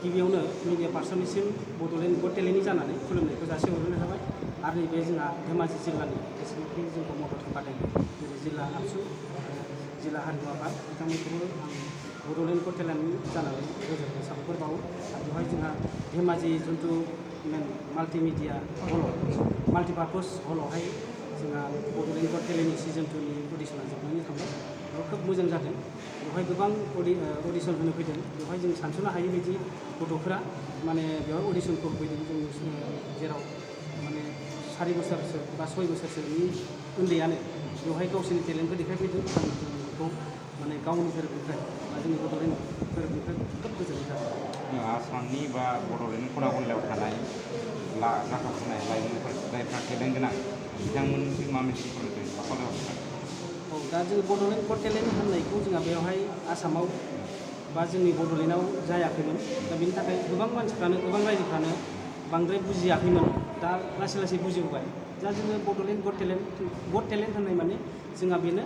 गिबियावनो मिडिया पार्सननिसिम बड'लेण्ड गट टेलेन्टनि जानानै खुलुमनायखौ जासिहरनाय थाबाय आरो नैबे जोंहा धेमाजि जिल्लानि जेसेबांखि जोंखौ मदद होफादों जेरै जिल्ला आबसु जिल्ला हारिमु आफाद बिथांमोनखौबो आं बड'लेण्ड गट टेलेन्टनि जानानै रोजा साबायखर बावो आरो बेवहाय जोंहा धेमाजि जिथु मेन माल्टिमिडिया हल माल्टिपार्पस हलावहाय जोंहा बड'लेण्ड गट टेलेन्टनि सिजन 2नि अडिसना जोबनानै थांबाय बेयाव खोब मोजां जादों बेवहाय गोबां अडिसन होनो फैदों बेवहाय जों सानस'नो हायै बायदि गथ'फोरा माने बेवहाय अडिसनखौ फैदों जों जेराव माने 4 बोसोरसो बा 6 बोसोरसोनि उन्दैयानो बेवहाय गावसोरनि टेलेन्टखौ देखायफैदों आं बेखौ माने गावनि गोरोबनिफ्राय बा जोंनि बड'लेण्ड गोरोबनिफ्राय खोब गोजोननाय थाबाय। आसामनि बा बड'लेण्ड खना खनलायाव थानाय जाखांफुनाय लाइमोनफोर जायफ्रा टेलेन्ट गोनां बिथांमोननिसिम मा मेसेज हरदों बा खावलायहरदों? औ दा जों बड'लेण्ड गट टेलेन्ट होननायखौ जोंहा बेवहाय आसामाव बा जोंनि बड'लेण्डआव जायाखैमोन दा बेनि थाखाय गोबां मानसिफ्रानो गोबां रायजोफ्रानो बांद्राय बुजियाखैमोन दा लासै लासै बुजिबोबाय दा जोङो बड'लेण्ड गट टेलेन्ट होननाय माने जोंहा बेनो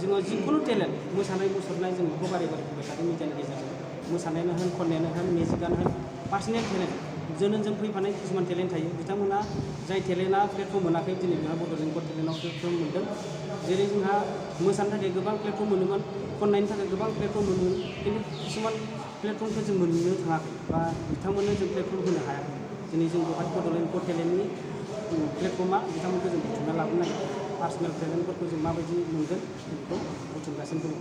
जोङो जिखुनु टेलेन्ट मोसानाय मुसुरनाय जों बेखौ बारे बारे बुंबाय थादों मिडियानि गेजेरजों मोसानायानो होन खननायानो होन मिउजिकआनो होन पार्सनेल टेलेन्ट जोनोमजों फैफानाय किसुमान टेलेन्ट थायो बिथांमोना जाय टेलेन्टआ प्लेटफर्म मोनाखै दिनै बेहा बड'लेण्ड गट टेलेन्टआव प्लेटफर्म मोनदों जेरै जोंहा मोसानो थाखाय गोबां प्लेटफर्म मोनोमोन खननायनि थाखाय गोबां प्लेटफर्म मोनोमोन खिन्थु किसुमान प्लेटफर्मखौ जों मोननो थाङाखै बा बिथांमोननो जों प्लेटफर्म होनो हायाखै दिनै जों बेवहाय बड'लेण्ड गट टेलेन्टनि प्लेटफर्मा बिथांमोनखौ जों बुथुमना लाबोनाय पार्सनेल टेलेन्टफोरखौ जों माबायदि मोनगोन बेखौ बुथुमगासिनो दङ।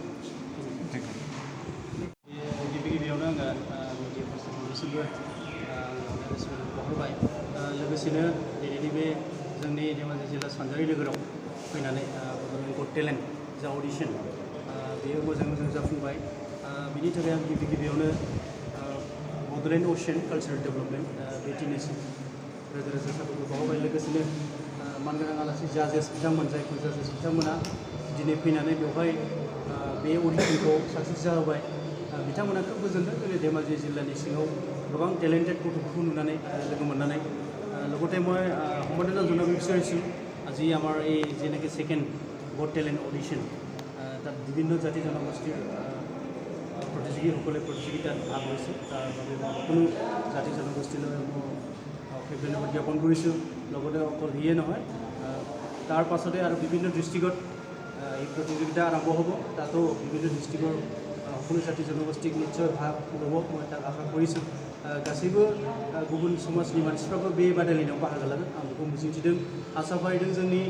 गिबियावनो आङो मिडिया पार्सनफोरनिसिमबो बावहरबाय लोगोसेनो दिनैनि बे जोंनि धेमाजि जिल्ला सानजारि नोगोराव फैनानै बड'लेण्ड गट टेलेन्ट जा अडिसन बेयो मोजां जाफुंबाय बिनि थाखाय आं गिबियावनो बड'लेण्ड असियान कालचारेल डेभेलपमेन्ट बे टिमनिसिम रोजा साबायखर बावबाय लोगोसेनो मानगोनां आलासि जाजेस बिथांमोन जायफोर जाजेस बिथांमोना दिनै फैनानै बेवहाय बे अडिसनखौ साक्सेस जाहोबाय बिथांमोना खोब गोजोनदों जोंनि धेमाजि जिल्लानि सिङाव गोबां टेलेन्टेड गथ'फोरखौ नुनानै लोगो मोननानै লগতে মই সম্বৰ্ধনা জনাব বিচাৰিছোঁ আজি আমাৰ এই যেনেকৈ ছেকেণ্ড গট টেলেণ্ট অডিশ্যন তাত বিভিন্ন জাতি জনগোষ্ঠীৰ প্ৰতিযোগীসকলে প্ৰতিযোগিতাত ভাগ লৈছে তাৰ বাবে মই সকলো জাতি জনগোষ্ঠীলৈ মই ধন্যবাদ জ্ঞাপন কৰিছোঁ লগতে অকল সিয়ে নহয় তাৰ পাছতে আৰু বিভিন্ন ডিষ্ট্ৰিক্টত এই প্ৰতিযোগিতা আৰম্ভ হ'ব তাতো বিভিন্ন ডিষ্ট্ৰিক্টৰ সকলো জাতি জনগোষ্ঠীক নিশ্চয় ভাগ ল'ব মই তাক আশা কৰিছোঁ गासैबो गुबुन समाजनि मानसिफ्राबो बे बादायलायनायाव बाहागो लागोन आं बेखौ मिजिंथिदों आसा फारिदों जोंनि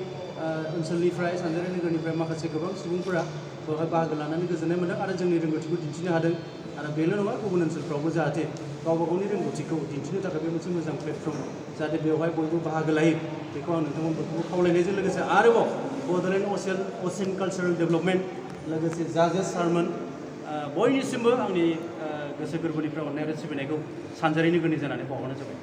ओनसोलनिफ्राय सानजारि नोगोरनिफ्राय माखासे गोबां सुबुंफोरा बेवहाय बाहागो लानानै गोजोननाय मोनदों आरो जोंनि रोंगौथिखौ दिन्थिनो हादों आरो बेल' नङा गुबुन ओनसोलफ्रावबो जाहाथे गावबा गावनि रोंगौथिखौ दिन्थिनो थाखाय बे मोनसे मोजां प्लेटफर्म जाहाथे बेवहाय बयबो बाहागो लायो बेखौ आं नोंथांमोनखौ खावलायनायजों लोगोसे आरोबाव बड'लेण्ड असियान कालचारेल डेभेलपमेन्ट लोगोसे जाजेस सारमोन बयनिसिमबो आंनि गोसो गोरबोनिफ्राय अननाय आरो सिबिनायखौ सानजारि नोगोरनि जानानै बावहरनाय जाबाय।